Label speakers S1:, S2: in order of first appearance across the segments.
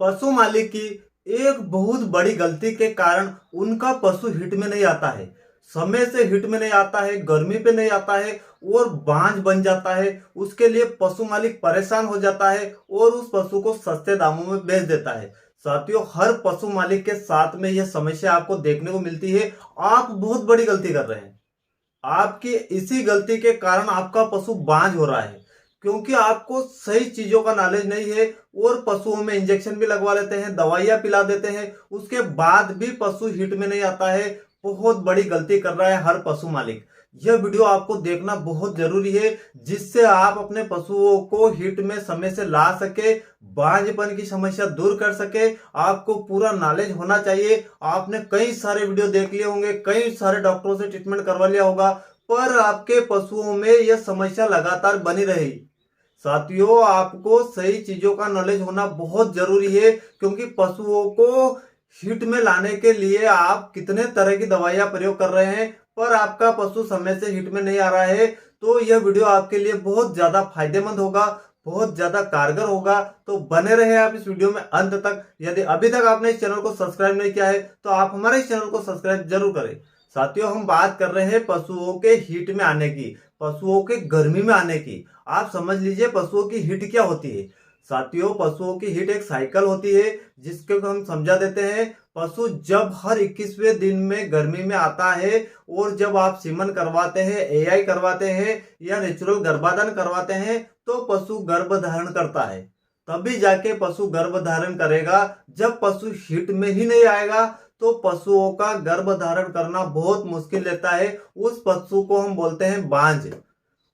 S1: पशु मालिक की एक बहुत बड़ी गलती के कारण उनका पशु हिट में नहीं आता है, समय से हिट में नहीं आता है, गर्मी पे नहीं आता है और बांझ बन जाता है। उसके लिए पशु मालिक परेशान हो जाता है और उस पशु को सस्ते दामों में बेच देता है। साथियों, हर पशु मालिक के साथ में यह समस्या आपको देखने को मिलती है। आप बहुत बड़ी गलती कर रहे हैं। आपकी इसी गलती के कारण आपका पशु बांझ हो रहा है, क्योंकि आपको सही चीजों का नॉलेज नहीं है और पशुओं में इंजेक्शन भी लगवा लेते हैं, दवाइयां पिला देते हैं, उसके बाद भी पशु हिट में नहीं आता है। बहुत बड़ी गलती कर रहा है हर पशु मालिक। यह वीडियो आपको देखना बहुत जरूरी है, जिससे आप अपने पशुओं को हिट में समय से ला सके, बांझपन की समस्या दूर कर सके। आपको पूरा नॉलेज होना चाहिए। आपने कई सारे वीडियो देख लिए होंगे, कई सारे डॉक्टरों से ट्रीटमेंट करवा लिया होगा, पर आपके पशुओं में यह समस्या लगातार बनी रही। साथियों, आपको सही चीजों का नॉलेज होना बहुत जरूरी है, क्योंकि पशुओं को हिट में लाने के लिए आप कितने तरह की दवाइयां प्रयोग कर रहे हैं, पर आपका पशु समय से हिट में नहीं आ रहा है। तो यह वीडियो आपके लिए बहुत ज्यादा फायदेमंद होगा, बहुत ज्यादा कारगर होगा। तो बने रहे आप इस वीडियो में अंत तक। यदि अभी तक आपने इस चैनल को सब्सक्राइब नहीं किया है तो आप हमारे इस चैनल को सब्सक्राइब जरूर करें। साथियों, हम बात कर रहे हैं पशुओं के हीट में आने की, पशुओं के गर्मी में आने की। आप समझ लीजिए पशुओं की हीट क्या होती है। साथियों, पशुओं की हीट एक साइकिल होती है, जिसको हम समझा देते हैं। पशु जब हर 21वें दिन में गर्मी में आता है और जब आप सीमन करवाते हैं, एआई करवाते हैं या नेचुरल गर्भाधान करवाते हैं, तो पशु गर्भ धारण करता है। तभी जाके पशु गर्भ धारण करेगा। जब पशु हीट में ही नहीं आएगा तो पशुओं का गर्भ धारण करना बहुत मुश्किल रहता है। उस पशु को हम बोलते हैं बांझ,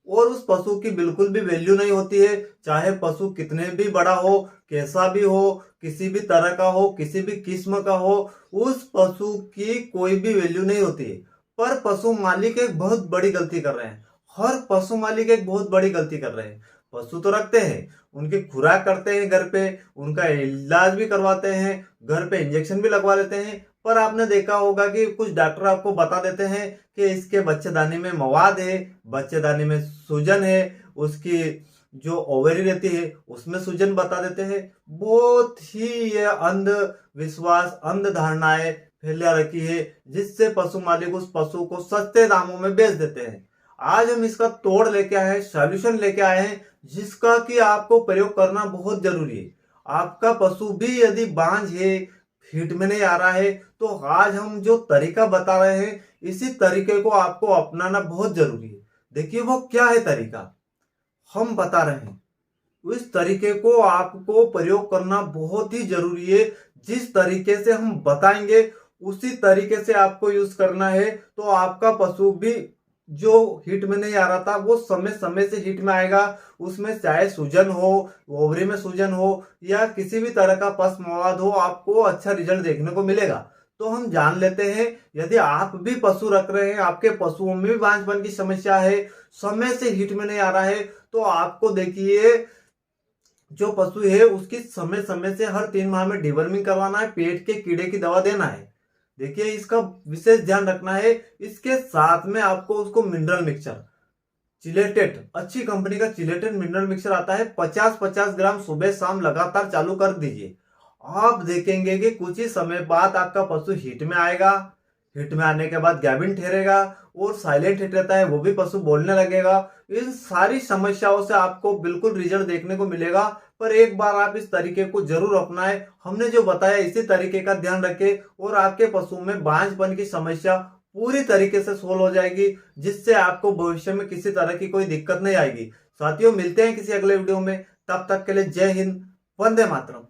S1: और उस पशु की बिल्कुल भी वैल्यू नहीं होती है। चाहे पशु कितने भी बड़ा हो, कैसा भी हो, किसी भी तरह का हो, किसी भी किस्म का हो, उस पशु की कोई भी वैल्यू नहीं होती है। पर पशु मालिक एक बहुत बड़ी गलती कर रहे हैं। हर पशु मालिक एक बहुत बड़ी गलती कर रहे हैं। पशु तो रखते हैं, उनकी खुराक करते हैं घर पे, उनका इलाज भी करवाते हैं, घर पे इंजेक्शन भी लगवा लेते हैं, पर आपने देखा होगा कि कुछ डॉक्टर आपको बता देते हैं कि इसके बच्चेदानी में मवाद है, बच्चेदानी में सूजन है, उसकी जो ओवरी रहती है उसमें सूजन बता देते हैं। बहुत ही ये अंधविश्वास, अंध धारणाएं फैला रखी है, जिससे पशु मालिक उस पशु को सस्ते दामों में बेच देते हैं। आज हम इसका तोड़ लेके आए हैं, सॉल्यूशन लेके आए हैं, जिसका कि आपको प्रयोग करना बहुत जरूरी है। आपका पशु भी यदि बांझ है, हिट में नहीं आ रहा है, तो आज हम जो तरीका बता रहे हैं, इसी तरीके को आपको अपनाना बहुत जरूरी है। देखिए वो क्या है तरीका हम बता रहे हैं। इस तरीके को आपको प्रयोग करना बहुत ही जरूरी है। जिस तरीके से हम बताएंगे उसी तरीके से आपको यूज करना है, तो आपका पशु भी जो हिट में नहीं आ रहा था वो समय समय से हिट में आएगा। उसमें चाहे सूजन हो, ओवरी में सूजन हो या किसी भी तरह का पस मवाद हो, आपको अच्छा रिजल्ट देखने को मिलेगा। तो हम जान लेते हैं, यदि आप भी पशु रख रहे हैं, आपके पशुओं में भी बांझपन की समस्या है, समय से हिट में नहीं आ रहा है, तो आपको देखिए जो पशु है उसकी समय समय से हर 3 माह में डिवर्मिंग करवाना है, पेट के कीड़े की दवा देना है। देखिए इसका विशेष ध्यान रखना है। इसके साथ में आपको उसको मिनरल मिक्सचर, चिलेटेड, अच्छी कंपनी का चिलेटेड मिनरल मिक्सचर आता है, 50-50 ग्राम सुबह शाम लगातार चालू कर दीजिए। आप देखेंगे कि कुछ ही समय बाद आपका पशु हिट में आएगा। हिट में आने के बाद गैबिन ठहरेगा और साइलेंट हिट रहता है, वो भी पशु बोलने लगेगा। इन सारी समस्याओं से आपको बिल्कुल रिजल्ट देखने को मिलेगा। पर एक बार आप इस तरीके को जरूर अपनाएं। हमने जो बताया इसी तरीके का ध्यान रखें और आपके पशु में बांझपन की समस्या पूरी तरीके से सोल्व हो जाएगी, जिससे आपको भविष्य में किसी तरह की कोई दिक्कत नहीं आएगी। साथियों, मिलते हैं किसी अगले वीडियो में। तब तक के लिए जय हिंद, वंदे मातरम।